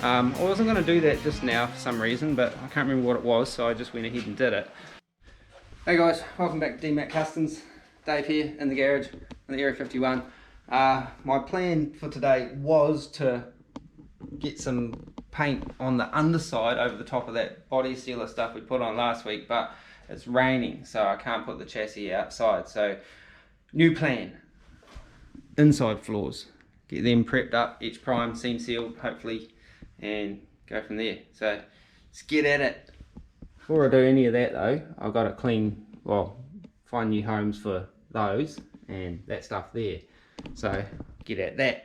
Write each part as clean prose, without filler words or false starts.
I wasn't going to do that just now for some reason, but I can't remember what it was, so I just went ahead and did it. Hey guys, welcome back to DMAC Customs. Dave here in the garage in the Area 51. My plan for today was to get some paint on the underside over the top of that body sealer stuff we put on last week, but it's raining, so I can't put the chassis outside. So new plan, inside floors, get them prepped up, etch primed, seam sealed hopefully, and go from there. So let's get at it. Before I do any of that though, I've got to find new homes for those and that stuff there. So get at that.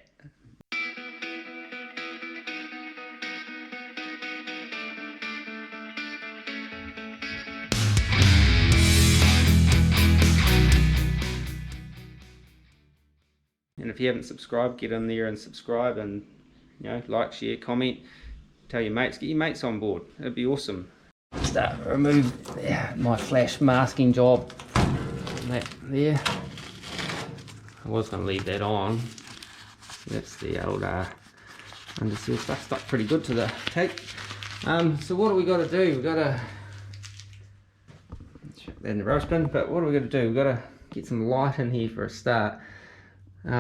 And if you haven't subscribed, get in there and subscribe, and like, share, comment, tell your mates, get your mates on board. It'd be awesome. Start to remove my flash masking job. That there. I was going to leave that on. That's the old underseal stuff. Stuck pretty good to the tape. So what do we got to do? We've got to chuck that in the roast bin. But what do we got to do? We've got to get some light in here for a start. Go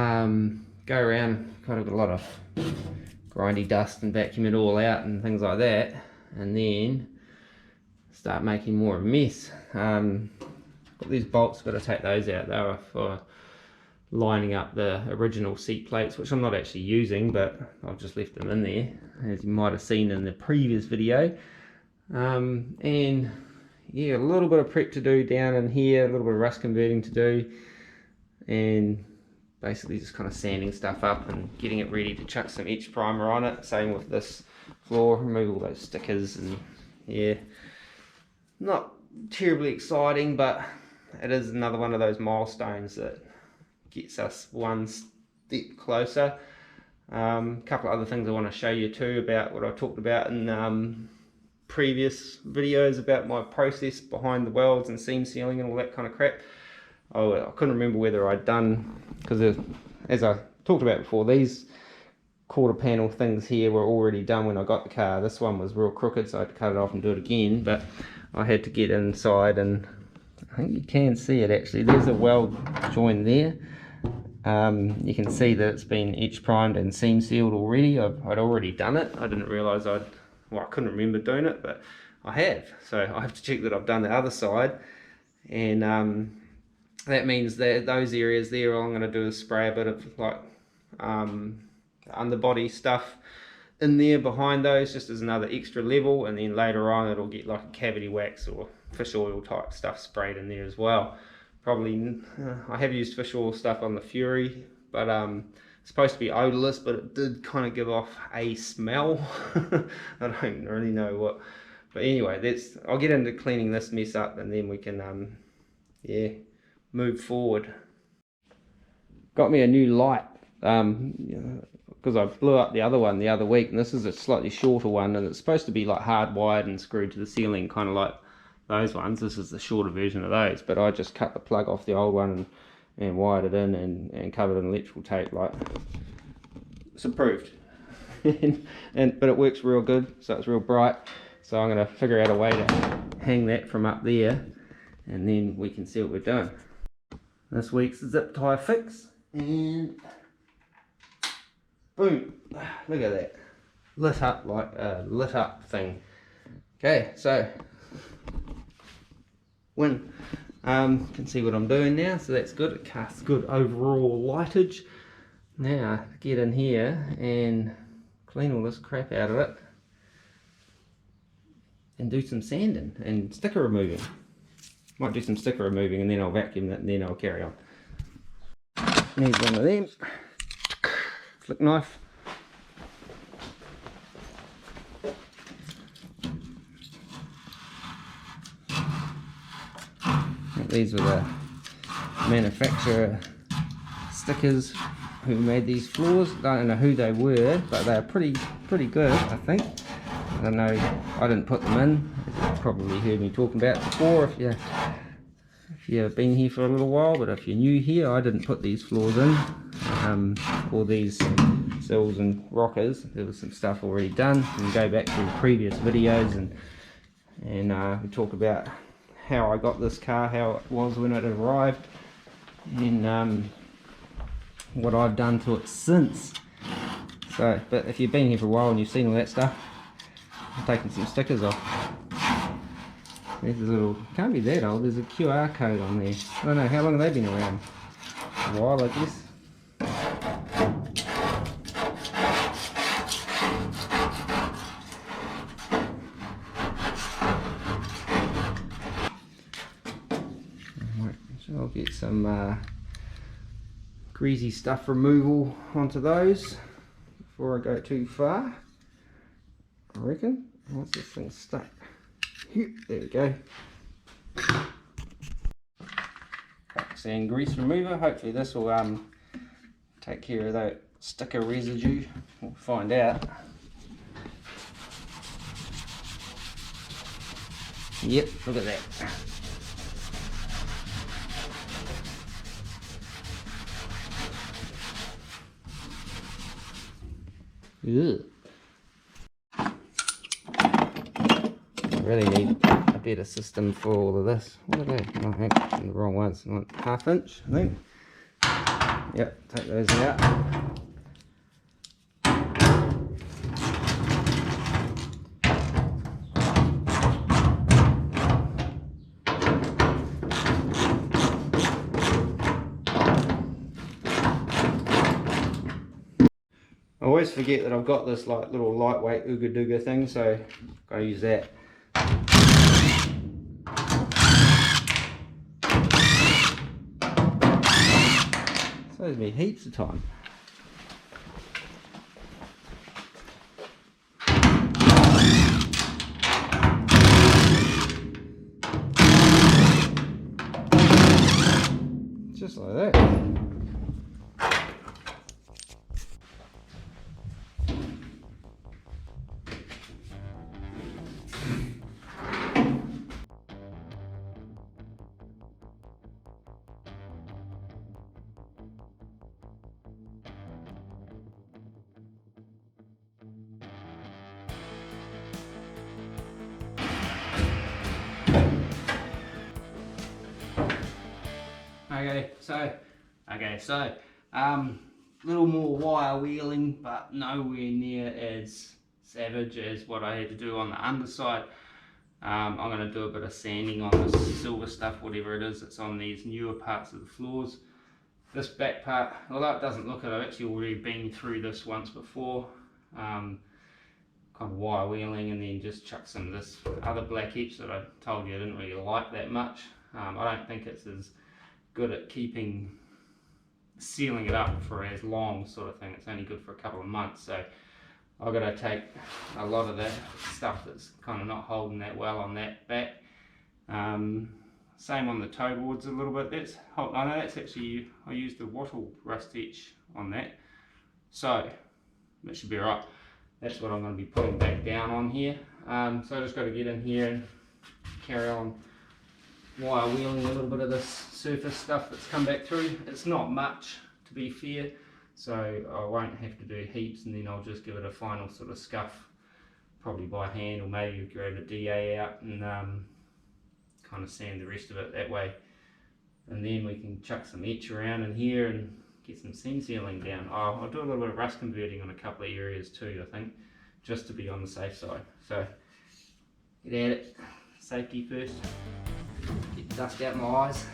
around, kind of got a lot of grindy dust and vacuum it all out and things like that, and then start making more of a mess. Got these bolts, got to take those out. They were for lining up the original seat plates, which I'm not actually using, but I've just left them in there, as you might have seen in the previous video. And yeah, a little bit of prep to do down in here, a little bit of rust converting to do, and basically just kind of sanding stuff up and getting it ready to chuck some etch primer on it. Same with this floor, remove all those stickers, and yeah, not terribly exciting, but it is another one of those milestones that gets us one step closer. A couple of other things I want to show you too about what I talked about in previous videos about my process behind the welds and seam sealing and all that kind of crap. I couldn't remember whether I'd done, because as I talked about before, these quarter panel things here were already done when I got the car. This one was real crooked, so I had to cut it off and do it again, but I had to get inside, and I think you can see it actually. There's a weld join there. You can see that it's been etch primed and seam sealed already. I'd already done it. I didn't realise I couldn't remember doing it, but I have. So I have to check that I've done the other side, and that means that those areas there, all I'm going to do is spray a bit of underbody stuff in there behind those, just as another extra level, and then later on it'll get like a cavity wax or fish oil type stuff sprayed in there as well. Probably, I have used fish oil stuff on the Fury, but it's supposed to be odorless, but it did kind of give off a smell. I don't really know what, but anyway, I'll get into cleaning this mess up, and then we can yeah, move forward. Got me a new light, because I blew up the other one the other week, and this is a slightly shorter one, and it's supposed to be like hardwired and screwed to the ceiling, kind of like those ones. This is the shorter version of those, but I just cut the plug off the old one and wired it in and covered it in electrical tape. Like, it's approved. But it works real good, so it's real bright. So I'm going to figure out a way to hang that from up there, and then we can see what we're doing. This week's zip tie fix, and boom, look at that, lit up like a lit up thing. Okay, so can see what I'm doing now, so that's good. It casts good overall lightage. Now get in here and clean all this crap out of it, and do some sanding and sticker removing. Might do some sticker removing, and then I'll vacuum it, and then I'll carry on. Need one of them. Flick knife. These were the manufacturer stickers who made these floors. I don't know who they were, but they're pretty good, I think. I don't know, I didn't put them in, as you've probably heard me talking about before. If you if you've been here for a little while, but if you're new here, I didn't put these floors in, or these sills and rockers. There was some stuff already done. You can go back to the previous videos and we talk about how I got this car, how it was when it arrived, and what I've done to it since. So, but if you've been here for a while and you've seen all that stuff, I'm taking some stickers off. There's a little, can't be that old, there's a QR code on there. I don't know, how long have they been around? A while, I guess. So I'll get some greasy stuff removal onto those before I go too far, I reckon. What's this thing stuck? There we go. Sand grease remover. Hopefully this will take care of that sticker residue. We'll find out. Yep, look at that. Ugh. I really need a better system for all of this. What are they? Oh, I think the wrong ones. I want 1/2 inch, I think. Yep, take those out. I always forget that I've got this like little lightweight ooga dooga thing, so I've got to use that. Saves me heaps of time. Just like that. So little more wire wheeling, but nowhere near as savage as what I had to do on the underside. I'm going to do a bit of sanding on this silver stuff, whatever it is that's on these newer parts of the floors. This back part, although it doesn't look it, I've actually already been through this once before. Kind of wire wheeling, and then just chuck some of this other black etch that I told you I didn't really like that much. I don't think it's as good at sealing it up for as long, sort of thing. It's only good for a couple of months, so I've got to take a lot of that stuff that's kind of not holding that well on that back. Same on the toe boards a little bit. I know that's actually, I used the wattle rust etch on that, so that should be alright. That's what I'm going to be putting back down on here. So I just got to get in here and carry on wire wheeling a little bit of this surface stuff that's come back through. It's not much, to be fair, so I won't have to do heaps, and then I'll just give it a final sort of scuff, probably by hand, or maybe grab a DA out and kind of sand the rest of it that way, and then we can chuck some etch around in here and get some seam sealing down. I'll do a little bit of rust converting on a couple of areas too, I think, just to be on the safe side. So get at it, safety first. Get the dust out of my eyes.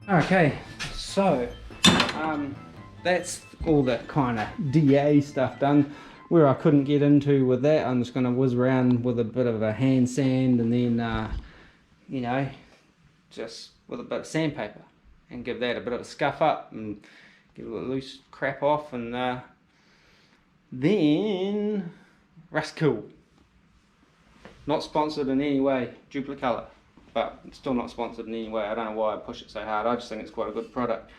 Okay, so that's all the kind of DA stuff done. Where I couldn't get into with that, I'm just going to whiz around with a bit of a hand sand, and then you know, just with a bit of sandpaper, and give that a bit of a scuff up and get a little loose crap off, and then rust cool. Not sponsored in any way, Duplicolor, but still not sponsored in any way. I don't know why I push it so hard. I just think it's quite a good product.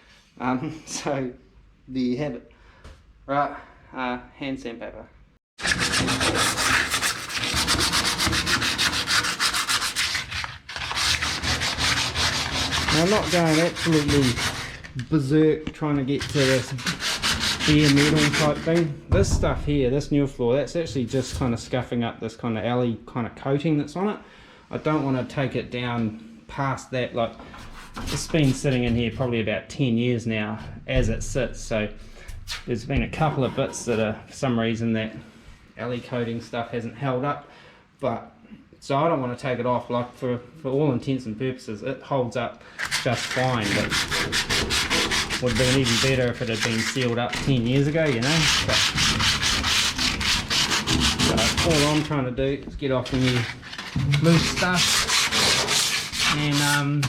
So there you have it. Right, hand sandpaper. Now, I'm not going absolutely berserk trying to get to this bare metal type thing. This stuff here, this new floor, that's actually just kind of scuffing up this kind of alley kind of coating that's on it. I don't want to take it down past that. Like, it's been sitting in here probably about 10 years now as it sits, so there's been a couple of bits that are, for some reason, that alley coating stuff hasn't held up, but so I don't want to take it off. Like, for all intents and purposes it holds up just fine, but would have been even better if it had been sealed up 10 years ago, you know. But, so all I'm trying to do is get off any loose stuff and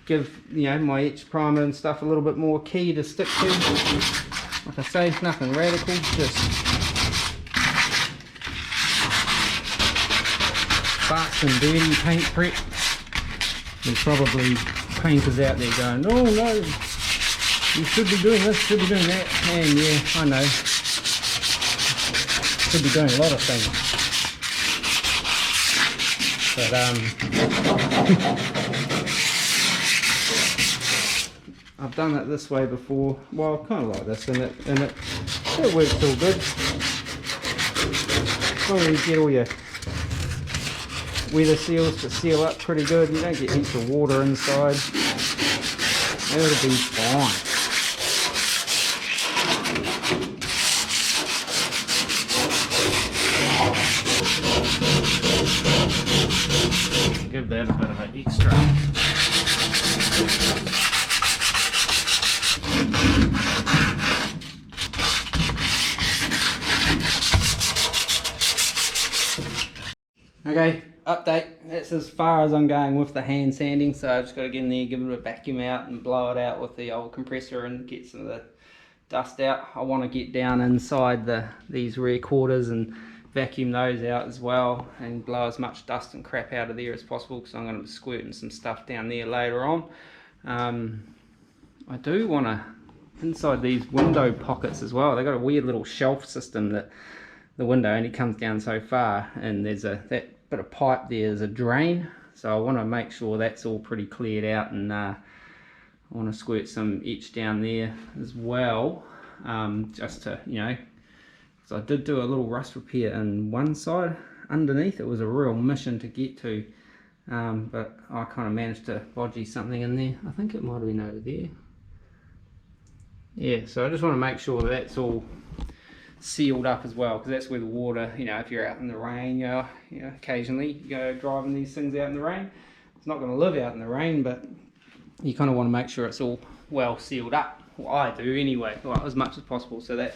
give, you know, my etch primer and stuff a little bit more key to stick to. Like I say, nothing radical, just fast and dirty paint prep. There's probably painters out there going, oh no, you should be doing this, should be doing that, and yeah, I know, should be doing a lot of things, but I've done it this way before, well, kind of like this, and it works all good. As long as you get all your weather seals to seal up pretty good, you don't get heaps of water inside, it'll be fine. Give that a bit of an extra. Okay, update. That's as far as I'm going with the hand sanding, so I've just got to get in there, give it a vacuum out and blow it out with the old compressor and get some of the dust out. I want to get down inside these rear quarters and vacuum those out as well and blow as much dust and crap out of there as possible, because I'm going to be squirting some stuff down there later on. I do want to, inside these window pockets as well, they've got a weird little shelf system that the window only comes down so far, and there's that bit of pipe there is a drain, so I want to make sure that's all pretty cleared out, and I want to squirt some etch down there as well, just to, you know, so I did do a little rust repair in one side underneath. It was a real mission to get to, but I kind of managed to bodgy something in there. I think it might have been over there. Yeah, so I just want to make sure that's all sealed up as well, because that's where the water, you know, if you're out in the rain, you know, occasionally you go driving these things out in the rain, it's not going to live out in the rain, but you kind of want to make sure it's all well sealed up. Well, I do anyway, well, as much as possible, so that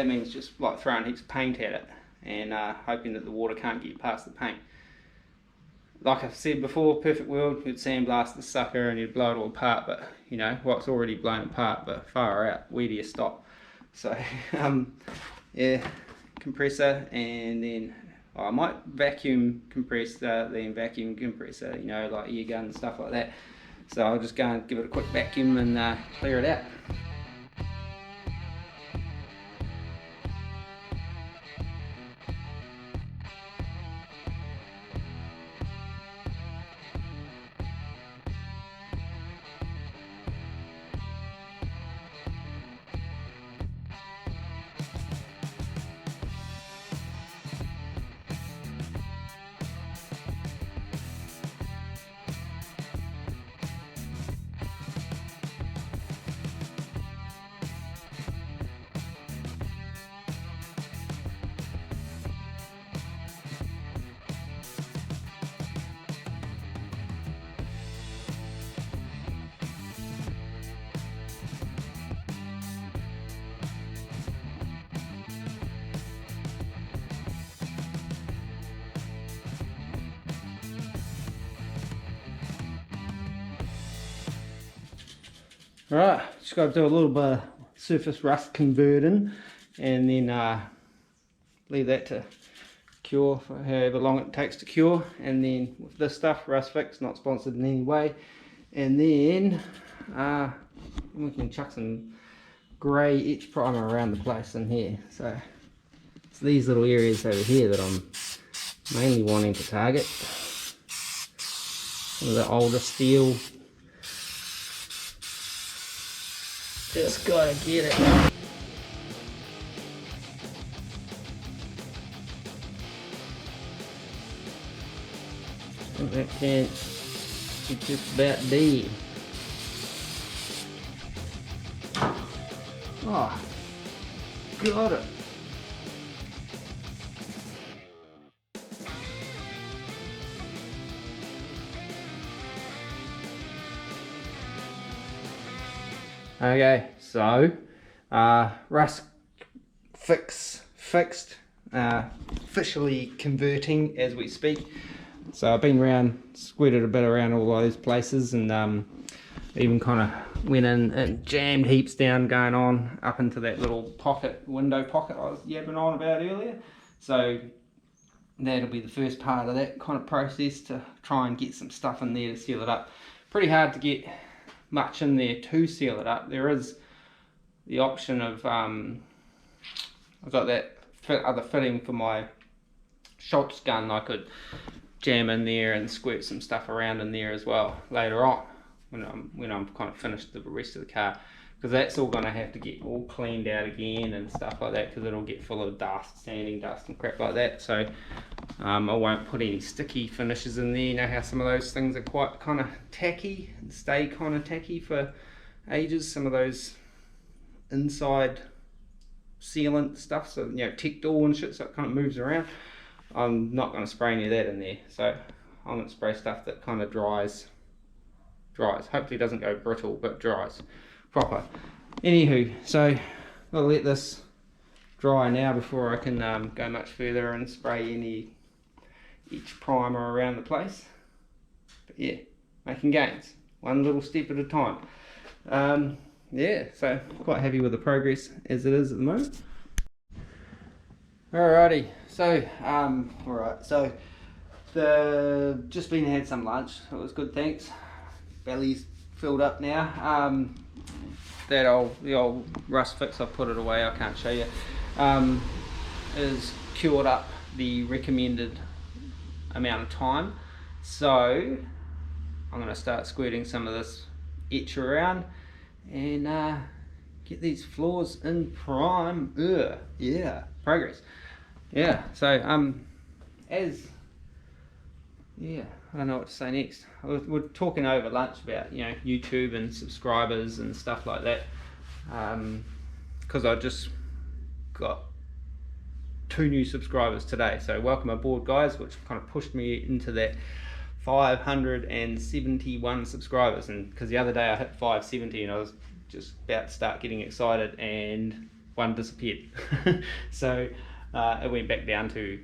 means just like throwing heaps of paint at it and hoping that the water can't get past the paint. Like I've said before, perfect world, you'd sandblast the sucker and you'd blow it all apart, but you know, well, it's already blown apart, but far out, where do you stop? So yeah, compressor, and then I might vacuum compress then vacuum compressor, you know, like air gun and stuff like that. So I'll just go and give it a quick vacuum and clear it out. Alright, just got to do a little bit of surface rust converting and then leave that to cure for however long it takes to cure. And then with this stuff, Rust Fix, not sponsored in any way, and then we can chuck some grey etch primer around the place in here. So it's these little areas over here that I'm mainly wanting to target. Some of the older steel, just gotta get it. That can't, it's just about dead. Oh, got it. Okay, so Rust Fix fixed, officially converting as we speak. So I've been around, squirted a bit around all those places, and even kind of went in and jammed heaps down going on up into that little pocket, window pocket I was yapping on about earlier. So that'll be the first part of that kind of process, to try and get some stuff in there to seal it up. Pretty hard to get much in there to seal it up. There is the option of I've got that other fitting for my shutz gun I could jam in there and squirt some stuff around in there as well later on when I'm kind of finished the rest of the car, because that's all going to have to get all cleaned out again and stuff like that, because it'll get full of dust, sanding dust and crap like that. So I won't put any sticky finishes in there. You know how some of those things are quite kind of tacky and stay kind of tacky for ages, some of those inside sealant stuff, so you know, Tector and shit, so it kind of moves around. I'm not going to spray any of that in there, so I'm going to spray stuff that kind of dries. Hopefully it doesn't go brittle, but dries proper. Anywho, so I'll let this dry now before I can go much further and spray any etch primer around the place. But yeah, making gains, one little step at a time. Yeah, so quite happy with the progress as it is at the moment. Alrighty, so so just been had some lunch. It was good, thanks. Belly's filled up now. The old Rust Fix, I've put it away, I can't show you, is cured up the recommended amount of time. So I'm going to start squirting some of this etch around and get these floors in prime. Yeah, progress. Yeah, so I don't know what to say next. We're talking over lunch about, you know, YouTube and subscribers and stuff like that, because I just got 2 new subscribers today, so welcome aboard, guys, which kind of pushed me into that 571 subscribers. And because the other day I hit 570 and I was just about to start getting excited and one disappeared. So it went back down to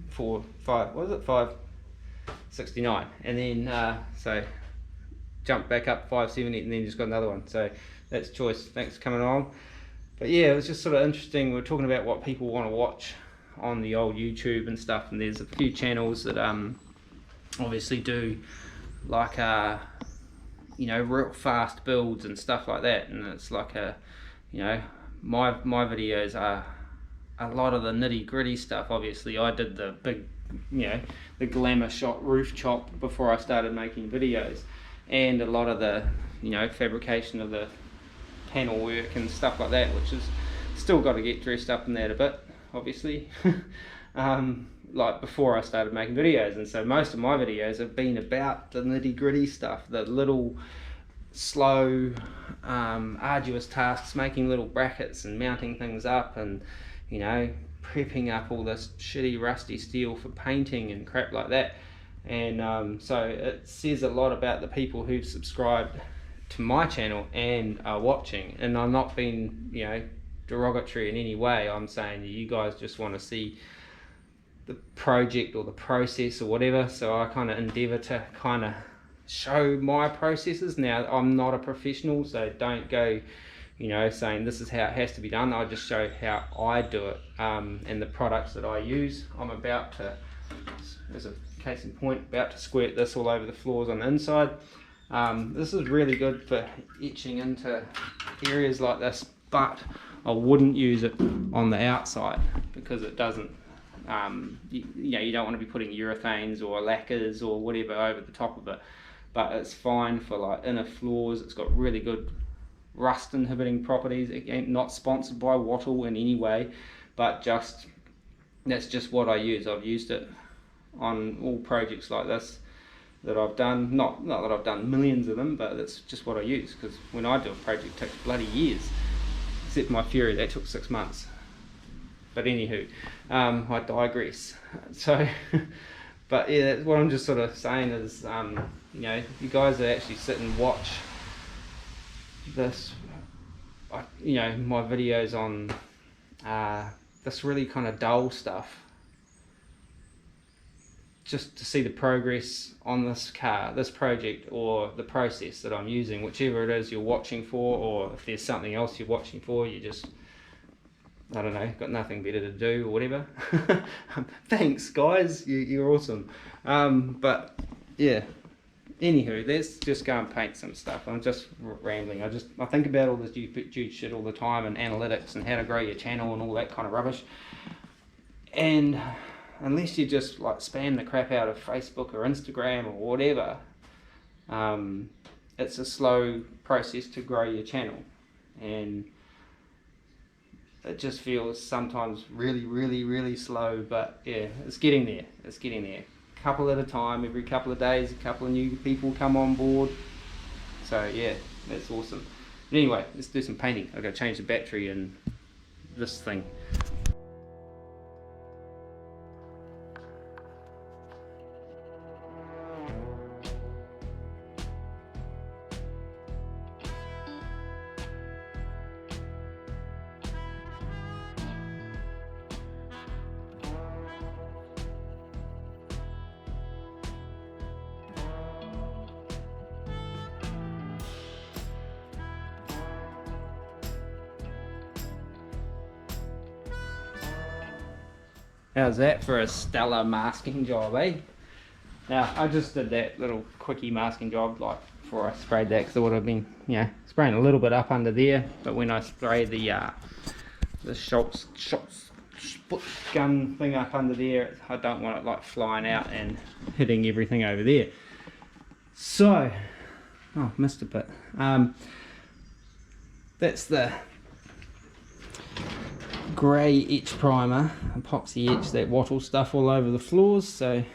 569, and then so jumped back up 570 and then just got another one. So that's choice. Thanks for coming on. But yeah, it was just sort of interesting. We're talking about what people want to watch on the old YouTube and stuff, and there's a few channels that obviously do like you know, real fast builds and stuff like that, and it's like you know, my videos are a lot of the nitty gritty stuff. Obviously I did the big, you know, the glamour shot roof chop before I started making videos, and a lot of the, you know, fabrication of the panel work and stuff like that, which is still got to get dressed up in that a bit, obviously. Like before I started making videos, and so most of my videos have been about the nitty gritty stuff, the little slow arduous tasks, making little brackets and mounting things up, and you know, prepping up all this shitty rusty steel for painting and crap like that. And so it says a lot about the people who've subscribed to my channel and are watching, and I'm not being, you know, derogatory in any way. I'm saying you guys just want to see the project or the process or whatever, so I kind of endeavor to kind of show my processes. Now, I'm not a professional, so don't go, you know, saying this is how it has to be done. I just show how I do it, and the products that I use. I'm about to, as a case in point, about to squirt this all over the floors on the inside. This is really good for etching into areas like this, but I wouldn't use it on the outside because it doesn't, you know, you don't want to be putting urethanes or lacquers or whatever over the top of it. But it's fine for like inner floors. It's got really good rust inhibiting properties. Again, not sponsored by Wattle in any way, but just that's just what I use. I've used it on all projects like this that I've done. Not that I've done millions of them, but that's just what I use, because when I do a project, it takes bloody years. Except my Fury, that took 6 months. But anywho, I digress. So, but yeah, what I'm just sort of saying is, you know, you guys that actually sit and watch this, you know, my videos on this really kind of dull stuff, just to see the progress on this car, this project, or the process that I'm using, whichever it is you're watching for, or if there's something else you're watching for, you just, I don't know, got nothing better to do or whatever. Thanks guys, you're awesome. But yeah, anywho, let's just go and paint some stuff. I'm just rambling. I think about all this YouTube shit all the time, and analytics and how to grow your channel and all that kind of rubbish. And unless you just like spam the crap out of Facebook or Instagram or whatever, it's a slow process to grow your channel, and it just feels sometimes really slow. But yeah, it's getting there. It's getting there. Couple at a time. Every couple of days, a couple of new people come on board. So yeah, that's awesome. But anyway, let's do some painting. I've got to change the battery in this thing. How's that for a stellar masking job, eh? Now, I just did that little quickie masking job like before I sprayed that, because I would have been, you know, spraying a little bit up under there, but when I spray the shutz split gun thing up under there, I don't want it like flying out and hitting everything over there. So, oh, missed a bit. That's the grey etch primer, epoxy etch, that Wattle stuff all over the floors. So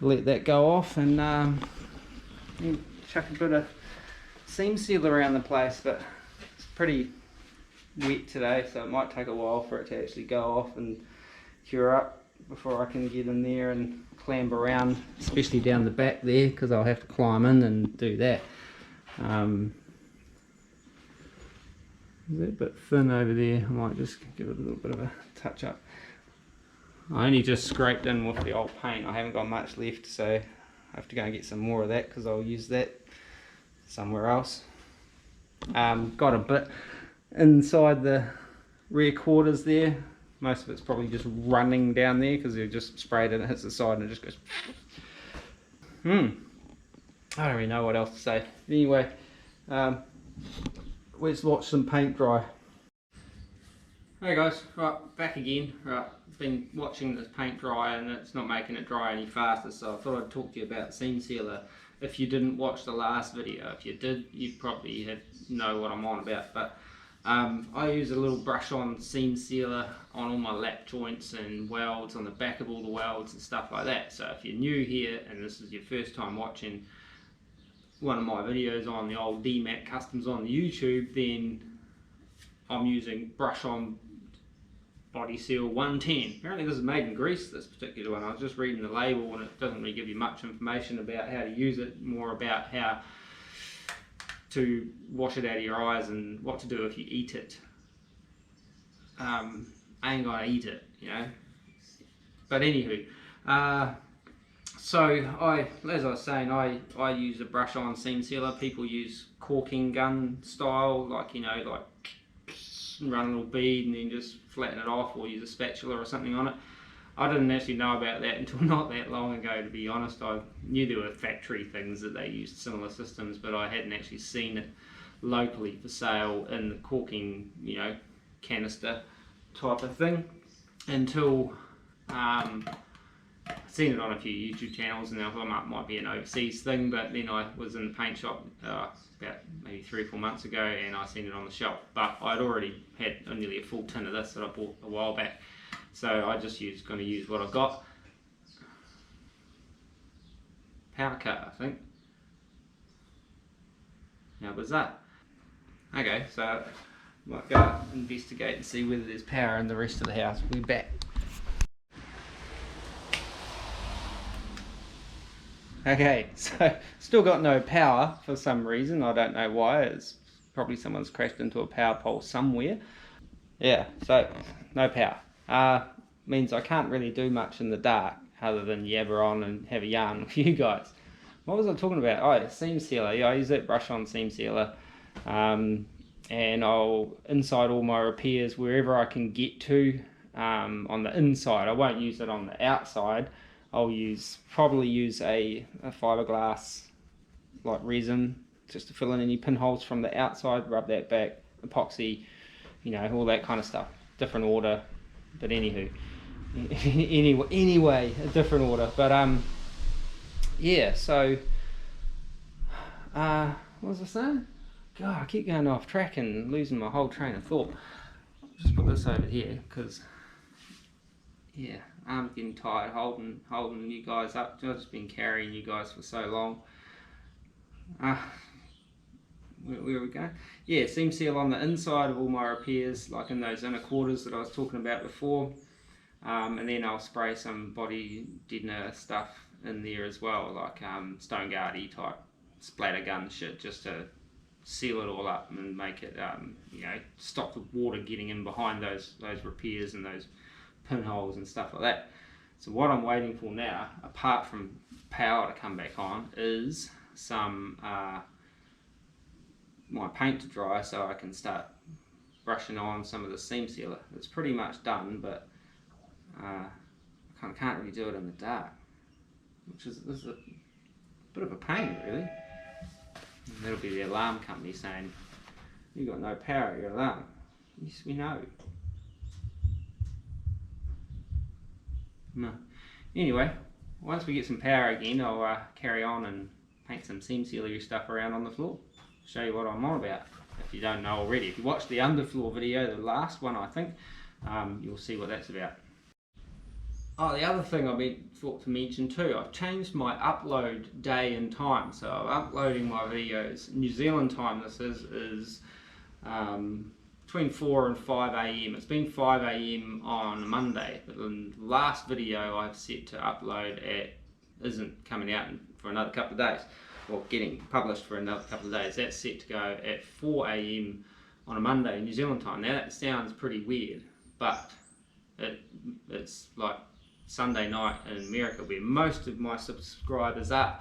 let that go off, and chuck a bit of seam seal around the place, but it's pretty wet today, so it might take a while for it to actually go off and cure up before I can get in there and clamber around, especially down the back there, because I'll have to climb in and do that. Is that a bit thin over there? I might just give it a little bit of a touch up. I only just scraped in with the old paint. I haven't got much left, so I have to go and get some more of that, because I'll use that somewhere else. Got a bit inside the rear quarters there. Most of it's probably just running down there, because they've just sprayed it and it hits the side and it just goes. I don't really know what else to say. Anyway, let's watch some paint dry. Hey guys, right, back again. Right, been watching this paint dry and it's not making it dry any faster, so I thought I'd talk to you about seam sealer. If you didn't watch the last video, if you did, you probably know what I'm on about. But I use a little brush on seam sealer on all my lap joints and welds, on the back of all the welds and stuff like that. So if you're new here and this is your first time watching one of my videos on the old DMAT Customs on the YouTube, then I'm using brush on body seal 110. Apparently this is made in Greece, this particular one. I was just reading the label and it doesn't really give you much information about how to use it, more about how to wash it out of your eyes and what to do if you eat it. I ain't gonna eat it, you know. But anywho, So as I was saying, I use a brush on seam sealer. People use caulking gun style, like, you know, like run a little bead and then just flatten it off, or use a spatula or something on it. I didn't actually know about that until not that long ago, to be honest. I knew there were factory things that they used similar systems, but I hadn't actually seen it locally for sale in the caulking, you know, canister type of thing until I've seen it on a few YouTube channels, and I thought it might be an overseas thing. But then I was in the paint shop about maybe 3 or 4 months ago, and I seen it on the shelf. But I'd already had nearly a full tin of this that I bought a while back, so I just going to use what I've got. Power cut, I think. How was that? Okay, so I might go out and investigate and see whether there's power in the rest of the house. We'll be back. Okay, so still got no power for some reason. I don't know why. It's probably someone's crashed into a power pole somewhere. Yeah, so no power. Means I can't really do much in the dark other than yabber on and have a yarn with you guys. What was I talking about? Oh, seam sealer. Yeah, I use that brush on seam sealer. And I'll inside all my repairs wherever I can get to on the inside. I won't use it on the outside. I'll probably use a fiberglass like resin just to fill in any pinholes from the outside, rub that back, epoxy, you know, all that kind of stuff. Different order, but anywho, anyway, a different order. But yeah. So what was I saying? God, I keep going off track and losing my whole train of thought. Just put this over here because yeah, I'm getting tired holding you guys up. I've just been carrying you guys for so long. Where are we going? Yeah, seam seal on the inside of all my repairs, like in those inner quarters that I was talking about before. And then I'll spray some body deadener stuff in there as well, like Stone Guardy type splatter gun shit, just to seal it all up and make it, you know, stop the water getting in behind those repairs and those pinholes and stuff like that. So what I'm waiting for now, apart from power to come back on, is some my paint to dry so I can start brushing on some of the seam sealer. It's pretty much done, but I can't really do it in the dark, which is a bit of a pain really. And that'll be the alarm company saying, "You got no power at your alarm." Yes, we know. No. Anyway, once we get some power again, I'll carry on and paint some seam sealer stuff around on the floor. Show you what I'm on about, if you don't know already. If you watched the underfloor video, the last one I think, you'll see what that's about. Oh, the other thing I thought to mention too, I've changed my upload day and time. So I'm uploading my videos, New Zealand time this is between 4 and 5 AM. It's been 5 AM on Monday, but the last video I've set to upload isn't coming out for another couple of days, or getting published for another couple of days. That's set to go at 4 AM on a Monday, New Zealand time. Now that sounds pretty weird, but it's like Sunday night in America where most of my subscribers are.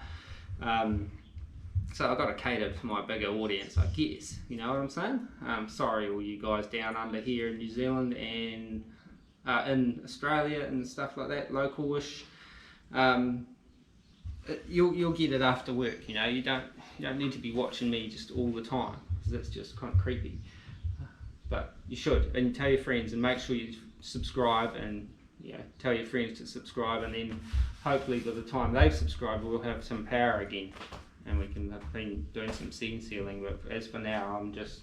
So I've got to cater to my bigger audience, I guess. You know what I'm saying? Sorry all you guys down under here in New Zealand and in Australia and stuff like that, local-ish. You'll get it after work, you know. You don't need to be watching me just all the time, because that's just kind of creepy. But you should, and tell your friends, and make sure you subscribe, and you know, tell your friends to subscribe, and then hopefully by the time they've subscribed we'll have some power again and we can have been doing some seam sealing. But as for now, I'm just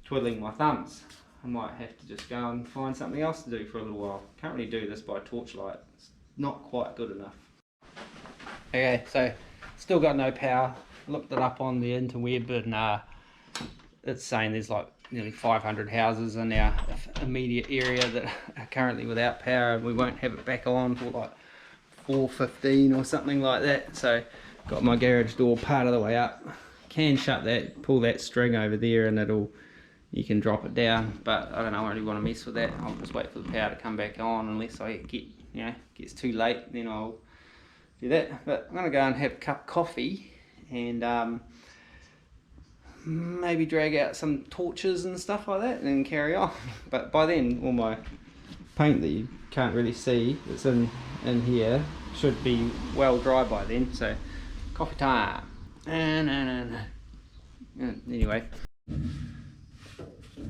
twiddling my thumbs. I might have to just go and find something else to do for a little while. Can't really do this by torchlight, it's not quite good enough. Okay, so still got no power. Looked it up on the interweb, and it's saying there's like nearly 500 houses in our immediate area that are currently without power, and we won't have it back on till like 4:15 or something like that. So got my garage door part of the way up. Can shut that, pull that string over there, and you can drop it down, but I don't know, I really want to mess with that. I'll just wait for the power to come back on unless I get you know, gets too late, then I'll do that. But I'm gonna go and have a cup of coffee and maybe drag out some torches and stuff like that and then carry on. But by then all my paint that you can't really see that's in here should be well dry by then. So coffee time. And anyway,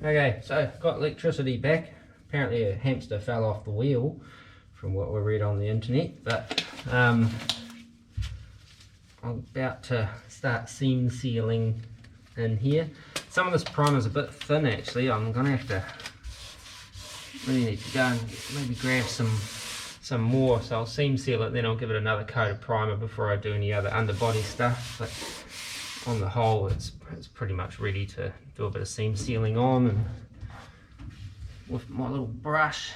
okay, so got electricity back. Apparently a hamster fell off the wheel from what we read on the internet, but I'm about to start seam sealing in here. Some of this primer is a bit thin actually. I'm gonna have to really need to go and maybe grab some more, so I'll seam seal it, then I'll give it another coat of primer before I do any other underbody stuff. But on the whole, it's pretty much ready to do a bit of seam sealing on, and with my little brush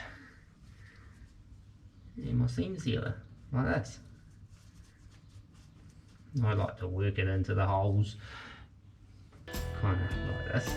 and my seam sealer like this. I like to work it into the holes, kind of like this.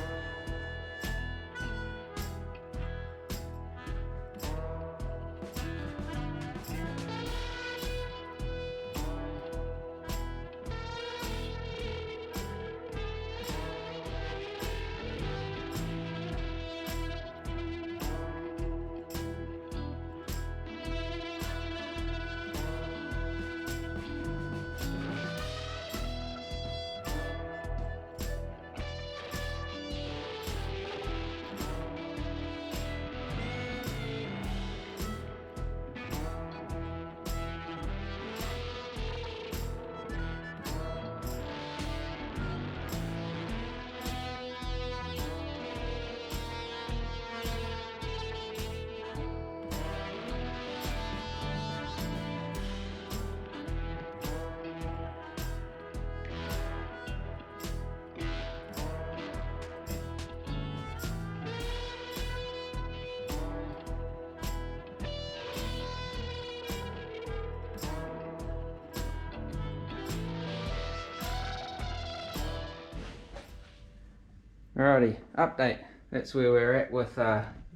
Alrighty, update. That's where we're at with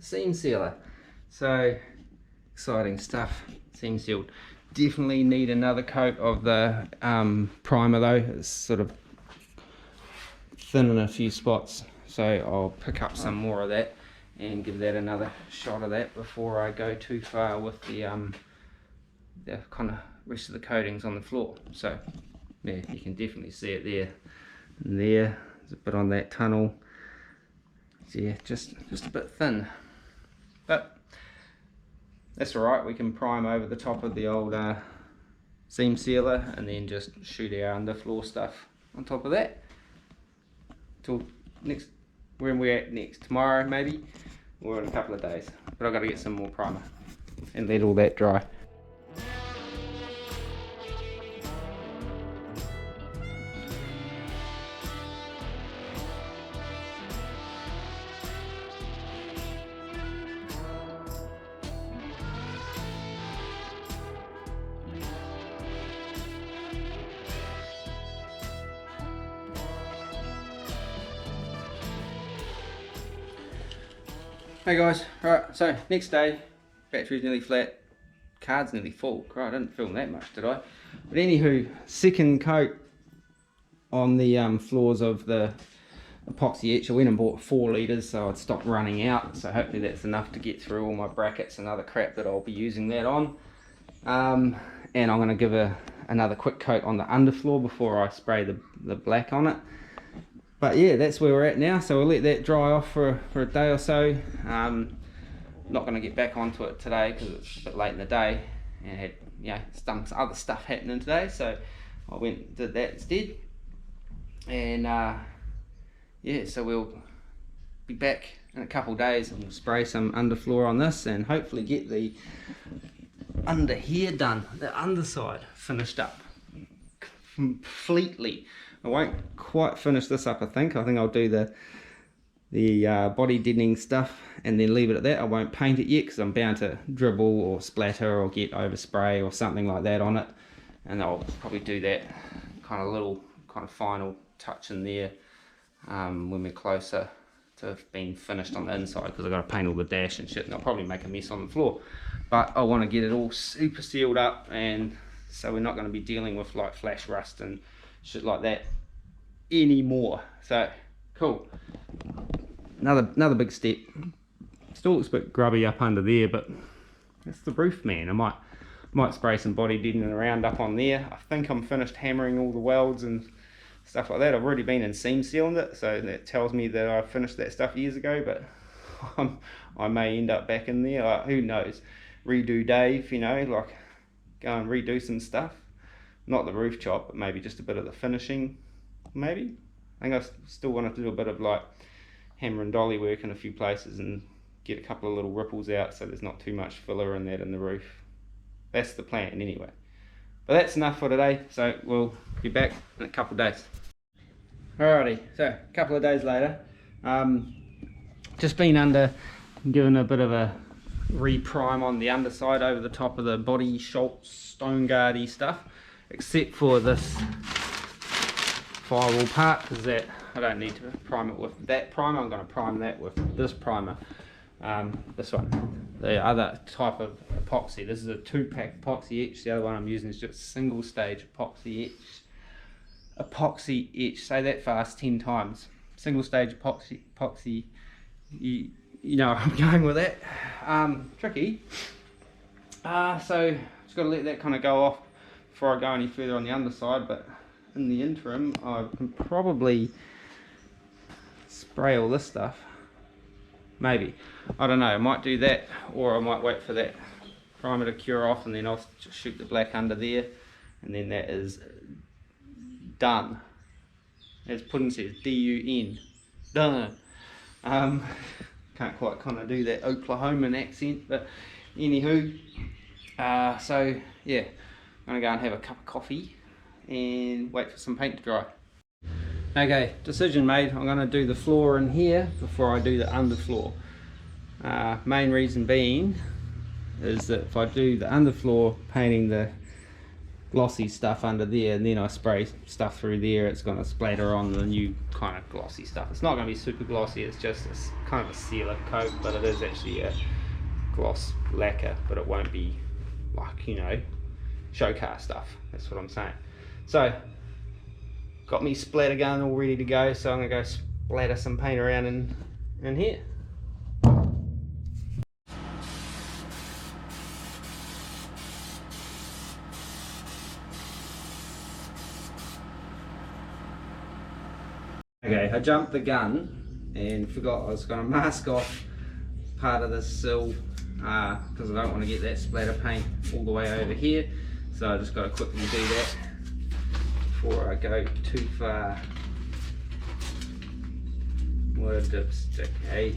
seam sealer. So exciting stuff. Seam sealed. Definitely need another coat of the primer though. It's sort of thin in a few spots, so I'll pick up some more of that and give that another shot of that before I go too far with the kind of rest of the coatings on the floor. So yeah, you can definitely see it there and there. There's a bit on that tunnel. So yeah, just a bit thin, but that's alright. We can prime over the top of the old seam sealer and then just shoot our underfloor stuff on top of that till next, when we're at next, tomorrow maybe, or in a couple of days. But I've got to get some more primer and let all that dry. Hey guys, alright, so next day, battery's nearly flat, card's nearly full. Right, I didn't film that much, did I? But anywho, second coat on the floors of the epoxy etch. I went and bought 4 litres so I'd stop running out, so hopefully that's enough to get through all my brackets and other crap that I'll be using that on. And I'm going to give another quick coat on the underfloor before I spray the black on it. But yeah, that's where we're at now, so we'll let that dry off for a day or so. Not going to get back onto it today because it's a bit late in the day and had, you know, some other stuff happening today, so I went and did that instead. And yeah, so we'll be back in a couple of days and we'll spray some underfloor on this and hopefully get the under here done, the underside finished up completely. I won't quite finish this up, I think I'll do the body deadening stuff and then leave it at that. I won't paint it yet because I'm bound to dribble or splatter or get overspray or something like that on it, and I'll probably do that kind of final touch in there when we're closer to being finished on the inside, because I've got to paint all the dash and shit, and I'll probably make a mess on the floor. but I want to get it all super sealed up, and so we're not going to be dealing with like flash rust and shit like that anymore. So cool. Another big step. Still looks a bit grubby up under there, but that's the roof, man. I might spray some body deadening around up on there. I think I'm finished hammering all the welds and stuff like that. I've already been in seam sealing it, so that tells me that I finished that stuff years ago, but I may end up back in there. Like, who knows? Redo Dave, you know, like go and redo some stuff. Not the roof chop, but maybe just a bit of the finishing, maybe. I think I still wanted to do a bit of like hammer and dolly work in a few places and get a couple of little ripples out so there's not too much filler in that in the roof. That's the plan anyway. But that's enough for today, so we'll be back in a couple of days. Alrighty, so a couple of days later, just been given a bit of a reprime on the underside over the top of the body Schultz stone guardy stuff, except for this firewall part, because that I don't need to prime it with that primer. I'm going to prime that with this primer, this one, the other type of epoxy. This is a 2-pack epoxy etch. The other one I'm using is just single stage epoxy etch. Say that fast 10 times. Single stage epoxy. You know where I'm going with that. Tricky. So just got to let that kind of go off before I go any further on the underside. But in the interim, I can probably spray all this stuff. Maybe. I don't know. I might do that, or I might wait for that primer to cure off, and then I'll just shoot the black under there, and then that is done. As Puddin says, D-U-N. Done. Can't quite kind of do that Oklahoman accent, but anywho, so yeah, I'm gonna go and have a cup of coffee and wait for some paint to dry. Okay, decision made. I'm gonna do the floor in here before I do the underfloor. Main reason being is that if I do the underfloor, painting the glossy stuff under there, and then I spray stuff through there, it's going to splatter on the new kind of glossy stuff. It's not going to be super glossy, it's just a kind of a sealer coat, but it is actually a gloss lacquer, but it won't be like, you know, show car stuff. That's what I'm saying. So got me splatter gun all ready to go, so I'm going to go splatter some paint around in here. Okay, I jumped the gun and forgot I was going to mask off part of the sill because I don't want to get that splatter paint all the way over here, so I just got to quickly do that before I go too far. What a dipstick, eh?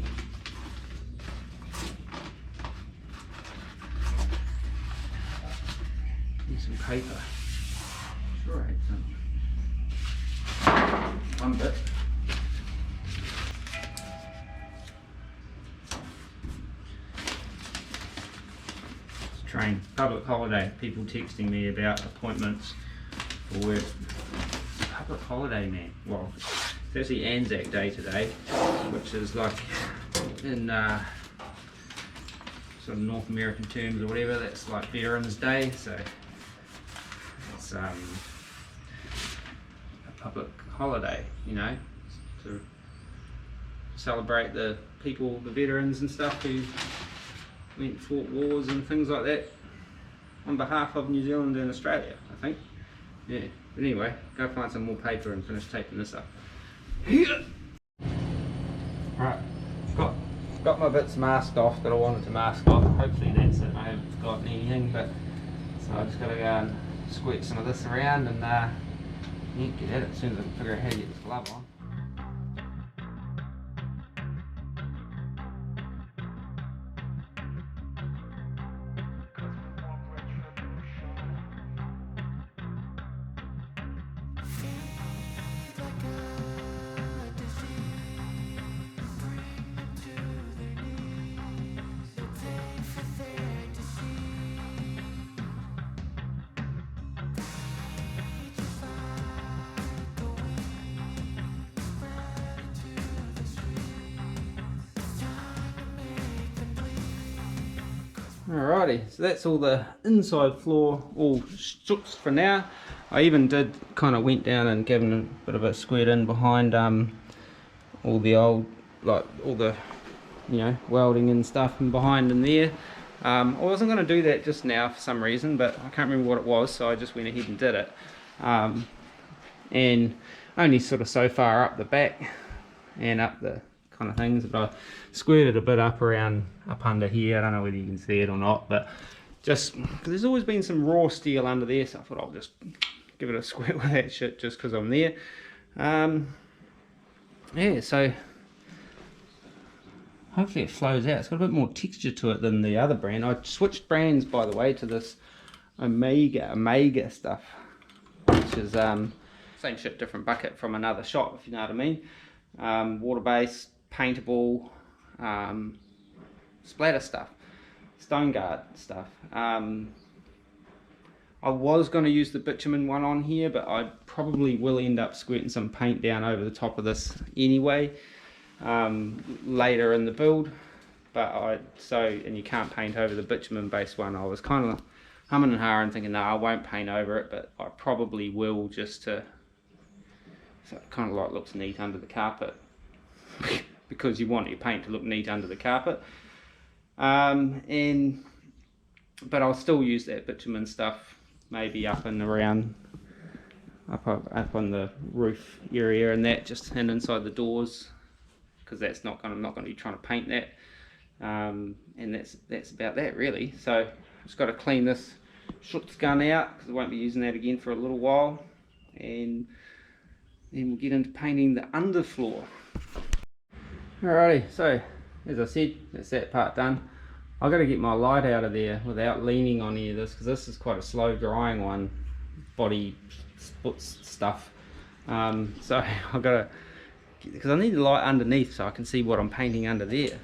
Need some paper. Sure, I had some. One bit. Train, public holiday, people texting me about appointments for work. Public holiday, man. Well, it's actually Anzac Day today, which is like in sort of North American terms or whatever, that's like Veterans Day, so it's a public holiday, you know, to celebrate the people, the veterans and stuff who went and fought wars and things like that on behalf of New Zealand and Australia, I think. Yeah, but anyway, go find some more paper and finish taping this up. Alright, got my bits masked off that I wanted to mask off. Hopefully that's it. I haven't forgotten anything, but so I just got to go and squirt some of this around and yeah, get at it as soon as I can figure out how to get this glove on. Alrighty, so that's all the inside floor all shutz for now. I even did kind of went down and given a bit of a squirt in behind all the old, like all the, you know, welding and stuff and behind in there. I wasn't going to do that just now for some reason, but I can't remember what it was, so I just went ahead and did it. And only sort of so far up the back and up the kind of things, but I squirted a bit up under here. I don't know whether you can see it or not, but just because there's always been some raw steel under there, so I thought I'll just give it a squirt with that shit just because I'm there. Yeah, so hopefully it flows out. It's got a bit more texture to it than the other brand. I switched brands, by the way, to this Omega stuff, which is same shit, different bucket from another shop, if you know what I mean. Water-based, paintable, splatter stuff, stone guard stuff. I was going to use the bitumen one on here, but I probably will end up squirting some paint down over the top of this anyway, later in the build. But and you can't paint over the bitumen based one. I was kind of humming and hawing thinking, no, I won't paint over it, but I probably will, just to, so it kind of like looks neat under the carpet. Because you want your paint to look neat under the carpet. But I'll still use that bitumen stuff maybe up and around, up on the roof area and that, just and inside the doors, because I'm not going to be trying to paint that. And that's about that really. So just got to clean this shutz gun out, because I won't be using that again for a little while, and then we'll get into painting the underfloor. Alrighty, so as I said, that's that part done. I've got to get my light out of there without leaning on any of this, because this is quite a slow drying one, body splits stuff. So I've got to, because I need the light underneath so I can see what I'm painting under there.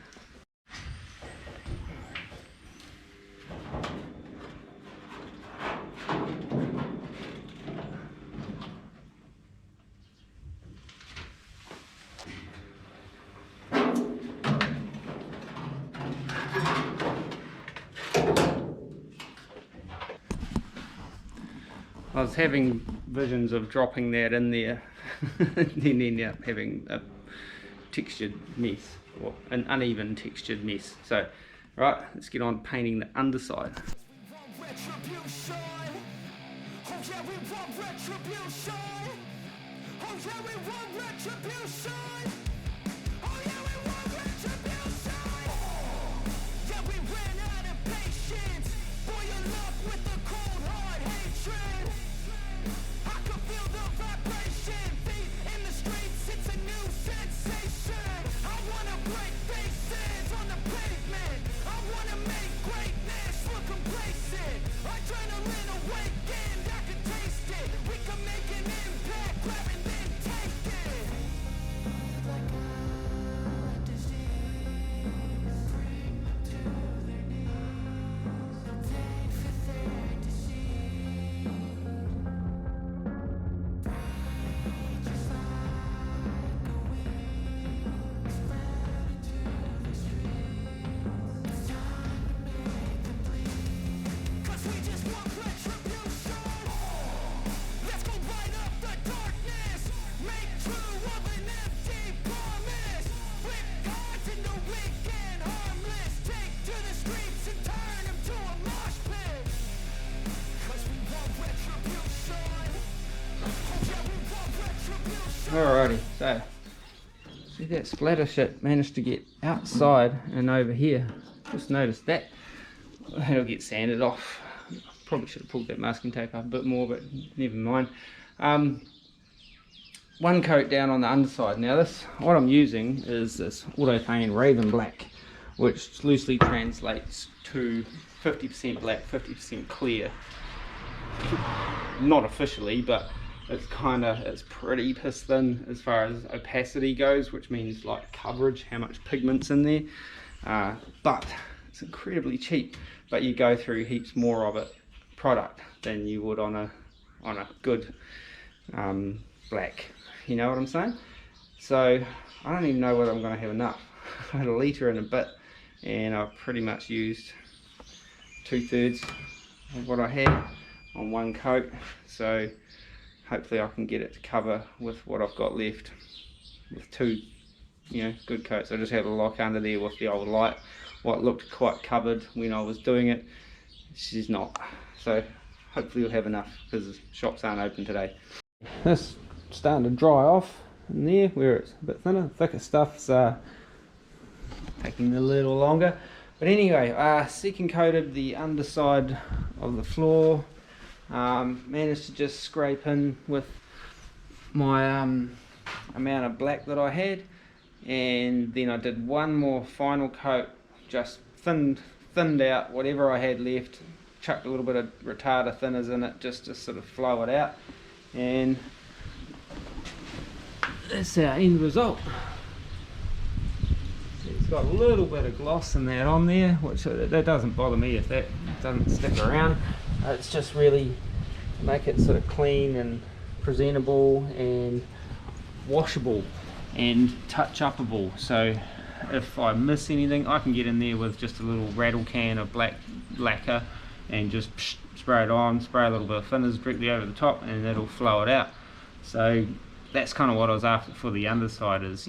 I was having visions of dropping that in there and then end up having a textured mess, or an uneven textured mess. So, right, let's get on painting the underside. Alrighty, so see that splatter shit managed to get outside and over here. Just noticed that. It'll get sanded off. Probably should have pulled that masking tape up a bit more, but never mind. One coat down on the underside. Now this, what I'm using is this Autothane Raven Black, which loosely translates to 50% black, 50% clear. Not officially, but it's pretty piss thin as far as opacity goes, which means like coverage, how much pigment's in there. But it's incredibly cheap, but you go through heaps more of it product than you would on a good black, you know what I'm saying? So I don't even know whether I'm going to have enough. I had a litre in a bit, and I've pretty much used 2/3 of what I had on one coat, so hopefully I can get it to cover with what I've got left with 2 good coats. I just had a lock under there with the old light. What looked quite covered when I was doing it, she's not. So hopefully we'll have enough because the shops aren't open today. This starting to dry off in there where it's a bit thinner. Thicker stuff's taking a little longer. But anyway, second coated the underside of the floor. Managed to just scrape in with my amount of black that I had, and then I did one more final coat, just thinned out whatever I had left, chucked a little bit of retarder thinners in it just to sort of flow it out, and that's our end result. It's got a little bit of gloss in that on there, which that doesn't bother me if that doesn't stick around. It's just really to make it sort of clean and presentable and washable and touch upable, so if I miss anything I can get in there with just a little rattle can of black lacquer and just spray it on, spray a little bit of thinners directly over the top, and it'll flow it out. So that's kind of what I was after for the underside, is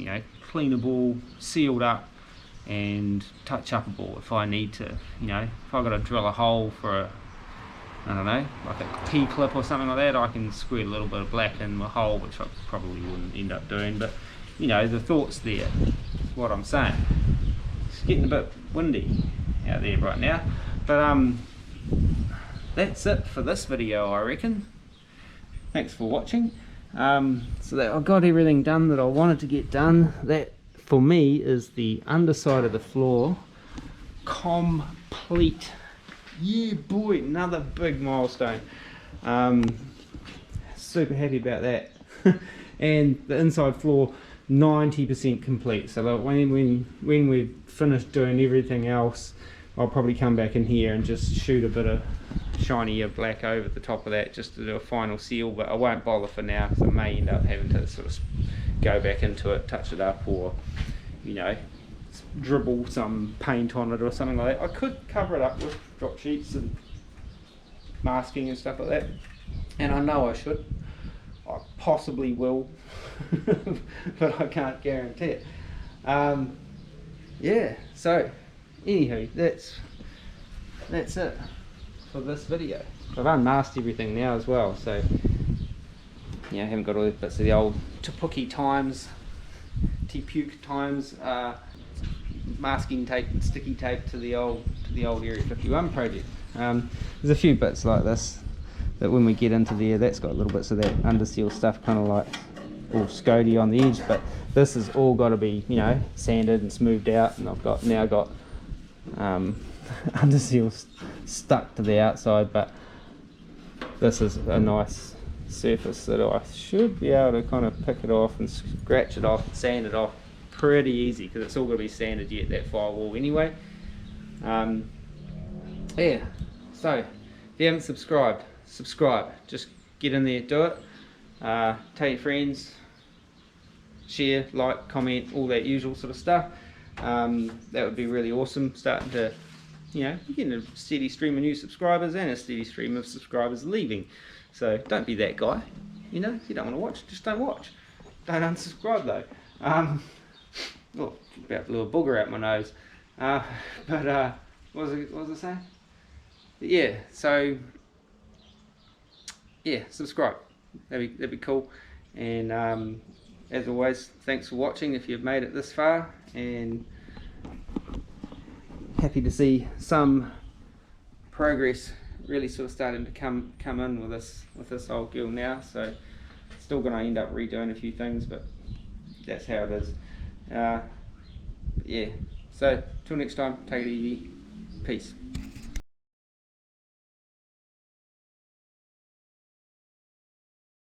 cleanable, sealed up and touch upable if I need to. If I've got to drill a hole for a, I don't know, like a P-clip or something like that, I can squirt a little bit of black in my hole, which I probably wouldn't end up doing, but the thought's there, is what I'm saying. It's getting a bit windy out there right now, but that's it for this video, I reckon. Thanks for watching. So that I got everything done that I wanted to get done. That for me is the underside of the floor complete. Yeah boy, another big milestone. Super happy about that. And the inside floor 90% complete, so that when we've finished doing everything else, I'll probably come back in here and just shoot a bit of shinier black over the top of that just to do a final seal, but I won't bother for now because I may end up having to sort of go back into it, touch it up, or dribble some paint on it or something like that. I could cover it up with drop sheets and masking and stuff like that, and I know I should. I possibly will, but I can't guarantee it. Yeah, so anywho, that's it for this video. I've unmasked everything now as well, so I haven't got all the bits of the old Te times, Te-puke times, masking tape and sticky tape to the old Area 51 project. There's a few bits like this that when we get into there, that's got little bits of that underseal stuff kind of like all scody on the edge, but this has all got to be sanded and smoothed out, and I've now got underseal stuck to the outside, but this is a nice surface that I should be able to kind of pick it off and scratch it off and sand it off pretty easy, because it's all going to be sanded yet, that firewall anyway. Yeah, so if you haven't subscribed, subscribe. Just get in there, do it. Tell your friends, share, like, comment, all that usual sort of stuff. That would be really awesome. Starting to, getting a steady stream of new subscribers and a steady stream of subscribers leaving. So don't be that guy. If you don't want to watch, just don't watch. Don't unsubscribe though. Oh, about blew a booger out my nose. What was I saying? But yeah, so yeah, subscribe. That'd be cool. And as always, thanks for watching if you've made it this far, and happy to see some progress really sort of starting to come in with this old girl now. So still going to end up redoing a few things, but that's how it is. Yeah, so till next time, take it easy, peace.